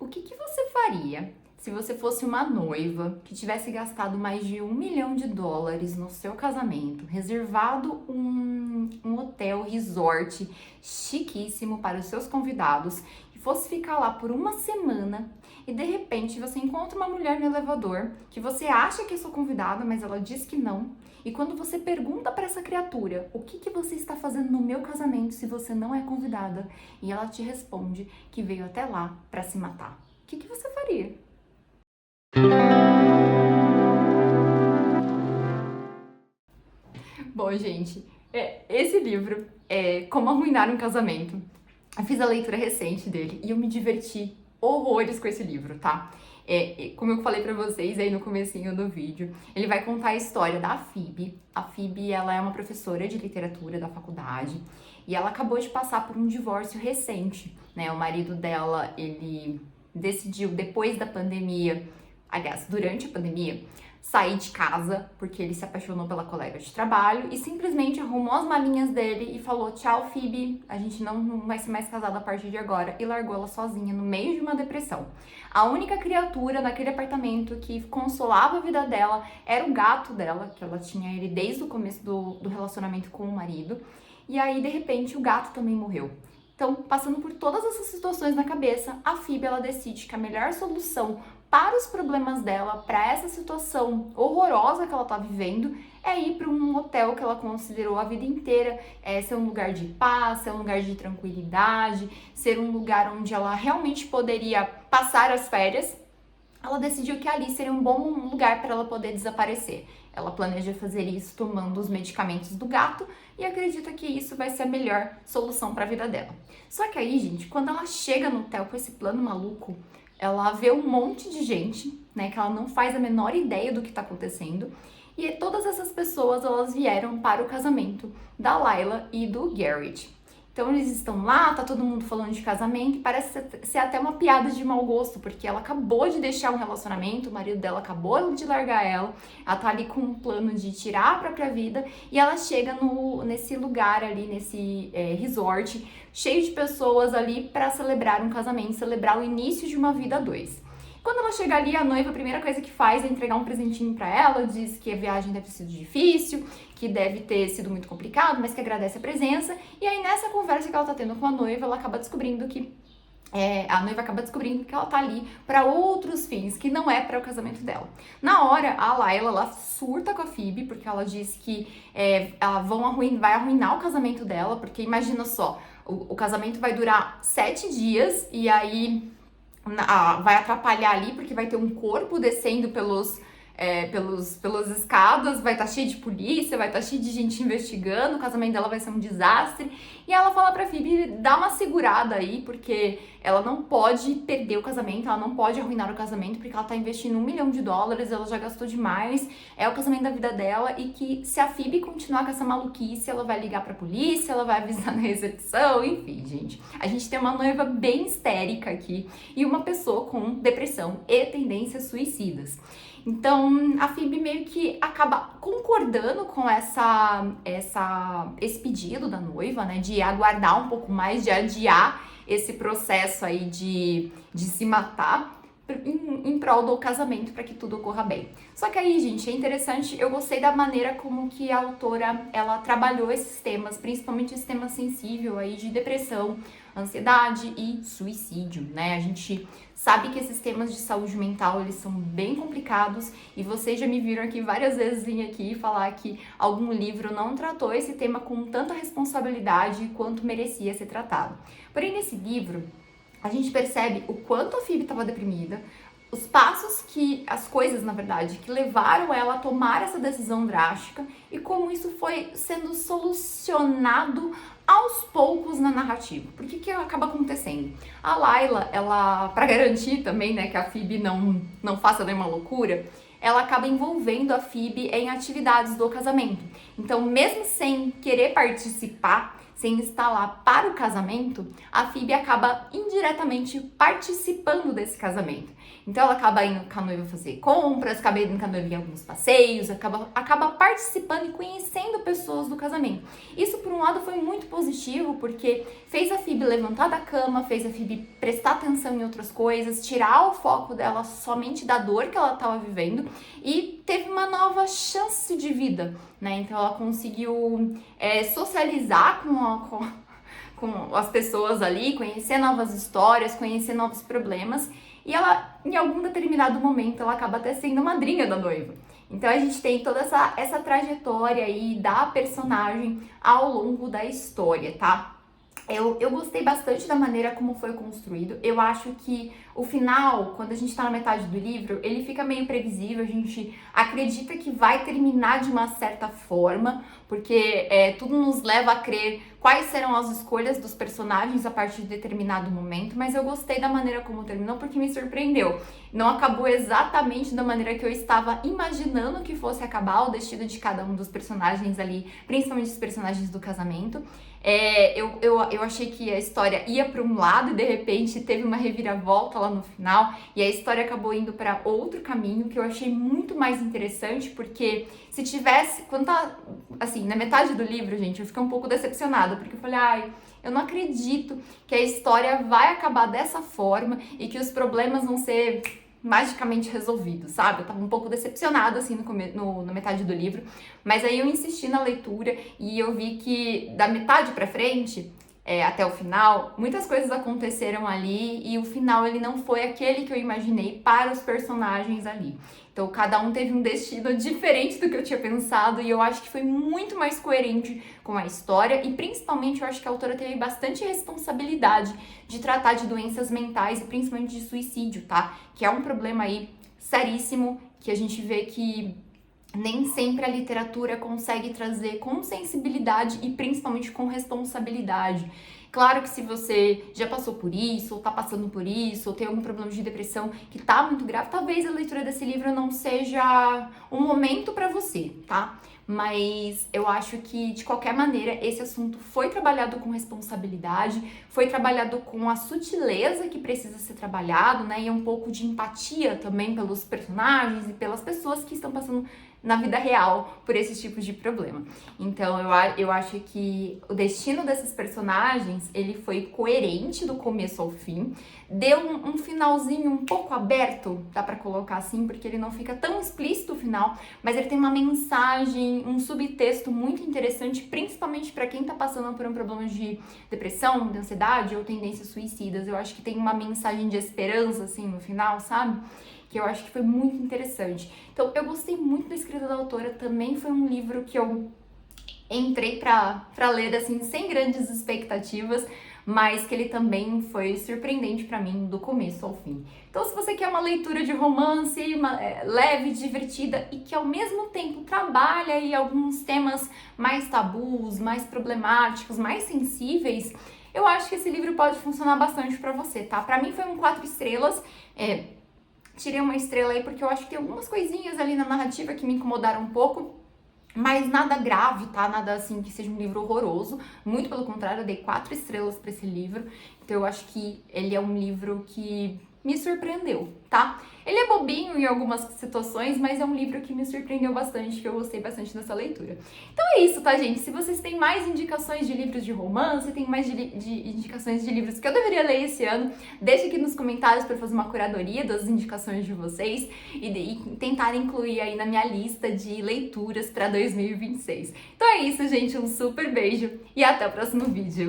O que você faria se você fosse uma noiva que tivesse gastado mais de US$ 1 milhão no seu casamento, reservado um hotel resort chiquíssimo para os seus convidados e fosse ficar lá por uma semana e de repente você encontra uma mulher no elevador que você acha que é sua convidada, mas ela diz que não. E quando você pergunta para essa criatura, o que você está fazendo no meu casamento se você não é convidada? E ela te responde que veio até lá para se matar. O que você faria? Bom, gente, esse livro é Como Arruinar um Casamento. Eu fiz a leitura recente dele e eu me diverti horrores com esse livro, tá? Como eu falei pra vocês aí no comecinho do vídeo, ele vai contar a história da Phoebe. A Phoebe, ela é uma professora de literatura da faculdade e ela acabou de passar por um divórcio recente, né? O marido dela, ele decidiu, depois da pandemia, aliás, durante a pandemia, sair de casa porque ele se apaixonou pela colega de trabalho e simplesmente arrumou as malinhas dele e falou: tchau, Phoebe, a gente não vai ser mais casado a partir de agora, e largou ela sozinha no meio de uma depressão. A única criatura naquele apartamento que consolava a vida dela era o gato dela, que ela tinha ele desde o começo do relacionamento com o marido, e aí de repente o gato também morreu. Então, passando por todas essas situações na cabeça, a Phoebe, ela decide que a melhor solução para os problemas dela, para essa situação horrorosa que ela tá vivendo, é ir para um hotel que ela considerou a vida inteira ser um lugar de paz, ser um lugar de tranquilidade, ser um lugar onde ela realmente poderia passar as férias. Ela decidiu que ali seria um bom lugar para ela poder desaparecer. Ela planeja fazer isso tomando os medicamentos do gato e acredita que isso vai ser a melhor solução para a vida dela. Só que aí, gente, quando ela chega no hotel com esse plano maluco, ela vê um monte de gente, né, que ela não faz a menor ideia do que está acontecendo, e todas essas pessoas, elas vieram para o casamento da Layla e do Garrett. Então eles estão lá, tá todo mundo falando de casamento, e parece ser até uma piada de mau gosto, porque ela acabou de deixar um relacionamento, o marido dela acabou de largar ela tá ali com um plano de tirar a própria vida, e ela chega nesse lugar ali, nesse resort, cheio de pessoas ali para celebrar um casamento, celebrar o início de uma vida a dois. Quando ela chega ali, a noiva, a primeira coisa que faz é entregar um presentinho pra ela, diz que a viagem deve ter sido difícil, que deve ter sido muito complicado, mas que agradece a presença. E aí, nessa conversa que ela tá tendo com a noiva, ela acaba descobrindo que a noiva acaba descobrindo que ela tá ali para outros fins, que não é para o casamento dela. Na hora, a Layla, ela surta com a Phoebe, porque ela diz que ela vai arruinar o casamento dela, porque imagina só, o casamento vai durar 7 dias, e aí vai atrapalhar ali, porque vai ter um corpo descendo pelas escadas, vai estar cheio de polícia, vai estar cheio de gente investigando, o casamento dela vai ser um desastre. E ela fala pra Phoebe dar uma segurada aí, porque ela não pode perder o casamento, ela não pode arruinar o casamento, porque ela tá investindo US$ 1 milhão, ela já gastou demais, é o casamento da vida dela, e que se a Phoebe continuar com essa maluquice, ela vai ligar pra polícia, ela vai avisar na recepção, enfim, gente. A gente tem uma noiva bem histérica aqui, e uma pessoa com depressão e tendências suicidas. Então, a Phoebe meio que acaba concordando com esse pedido da noiva, né, de aguardar um pouco mais, de adiar esse processo aí de se matar em prol do casamento, para que tudo ocorra bem. Só que aí, gente, é interessante, eu gostei da maneira como que a autora, ela trabalhou esses temas, principalmente esse tema sensível aí de depressão, ansiedade e suicídio, né? A gente sabe que esses temas de saúde mental, eles são bem complicados, e vocês já me viram aqui várias vezes vir aqui falar que algum livro não tratou esse tema com tanta responsabilidade quanto merecia ser tratado. Porém, nesse livro, a gente percebe o quanto a Phoebe estava deprimida, os passos as coisas, na verdade, que levaram ela a tomar essa decisão drástica, e como isso foi sendo solucionado aos poucos na narrativa. Por que acaba acontecendo? A Layla, ela, para garantir também, né, que a Phoebe não faça nenhuma loucura, ela acaba envolvendo a Phoebe em atividades do casamento. Então, mesmo sem querer participar, sem estar lá para o casamento, a Phoebe acaba indiretamente participando desse casamento. Então ela acaba indo com a noiva fazer compras, acaba indo com a noiva em alguns passeios, acaba participando e conhecendo pessoas do casamento. Isso, por um lado, foi muito positivo, porque fez a Phoebe levantar da cama, fez a Phoebe prestar atenção em outras coisas, tirar o foco dela somente da dor que ela estava vivendo e teve uma nova chance de vida, né? Então ela conseguiu socializar com as pessoas ali, conhecer novas histórias, conhecer novos problemas. E ela, em algum determinado momento, ela acaba até sendo madrinha da noiva. Então a gente tem toda essa trajetória aí da personagem ao longo da história, tá? Eu gostei bastante da maneira como foi construído. Eu acho que o final, quando a gente tá na metade do livro, ele fica meio previsível. A gente acredita que vai terminar de uma certa forma, porque tudo nos leva a crer quais serão as escolhas dos personagens a partir de determinado momento, mas eu gostei da maneira como terminou porque me surpreendeu. Não acabou exatamente da maneira que eu estava imaginando que fosse acabar o destino de cada um dos personagens ali, principalmente os personagens do casamento. Eu achei que a história ia para um lado e de repente teve uma reviravolta lá no final e a história acabou indo para outro caminho que eu achei muito mais interessante, porque se tivesse, quando tá assim, na metade do livro, gente, eu fiquei um pouco decepcionada, porque eu falei, eu não acredito que a história vai acabar dessa forma e que os problemas vão ser magicamente resolvido, sabe? Eu tava um pouco decepcionada, assim, na metade do livro, mas aí eu insisti na leitura e eu vi que da metade pra frente, até o final, muitas coisas aconteceram ali e o final, ele não foi aquele que eu imaginei para os personagens ali. Então, cada um teve um destino diferente do que eu tinha pensado e eu acho que foi muito mais coerente com a história e, principalmente, eu acho que a autora teve bastante responsabilidade de tratar de doenças mentais e, principalmente, de suicídio, tá? Que é um problema aí seríssimo que a gente vê que nem sempre a literatura consegue trazer com sensibilidade e, principalmente, com responsabilidade. Claro que se você já passou por isso, ou tá passando por isso, ou tem algum problema de depressão que tá muito grave, talvez a leitura desse livro não seja um momento pra você, tá? Mas eu acho que, de qualquer maneira, esse assunto foi trabalhado com responsabilidade, foi trabalhado com a sutileza que precisa ser trabalhado, né? E um pouco de empatia também pelos personagens e pelas pessoas que estão passando na vida real por esses tipos de problema. Então eu acho que o destino desses personagens, ele foi coerente do começo ao fim, deu um finalzinho um pouco aberto, dá pra colocar assim, porque ele não fica tão explícito o final, mas ele tem uma mensagem, um subtexto muito interessante, principalmente pra quem tá passando por um problema de depressão, de ansiedade ou tendências suicidas. Eu acho que tem uma mensagem de esperança assim no final, sabe? Que eu acho que foi muito interessante. Então, eu gostei muito da escrita da autora, também foi um livro que eu entrei pra ler, assim, sem grandes expectativas, mas que ele também foi surpreendente pra mim do começo ao fim. Então, se você quer uma leitura de romance leve, divertida e que ao mesmo tempo trabalha aí alguns temas mais tabus, mais problemáticos, mais sensíveis, eu acho que esse livro pode funcionar bastante pra você, tá? Pra mim foi um 4 estrelas, tirei uma estrela aí porque eu acho que tem algumas coisinhas ali na narrativa que me incomodaram um pouco, mas nada grave, tá? Nada assim que seja um livro horroroso. Muito pelo contrário, eu dei 4 estrelas pra esse livro. Então eu acho que ele é um livro que me surpreendeu, tá? Ele é bobinho em algumas situações, mas é um livro que me surpreendeu bastante, que eu gostei bastante dessa leitura. Então é isso, tá, gente? Se vocês têm mais indicações de livros de romance, tem mais de indicações de livros que eu deveria ler esse ano, deixe aqui nos comentários para fazer uma curadoria das indicações de vocês e tentar incluir aí na minha lista de leituras para 2026. Então é isso, gente. Um super beijo e até o próximo vídeo.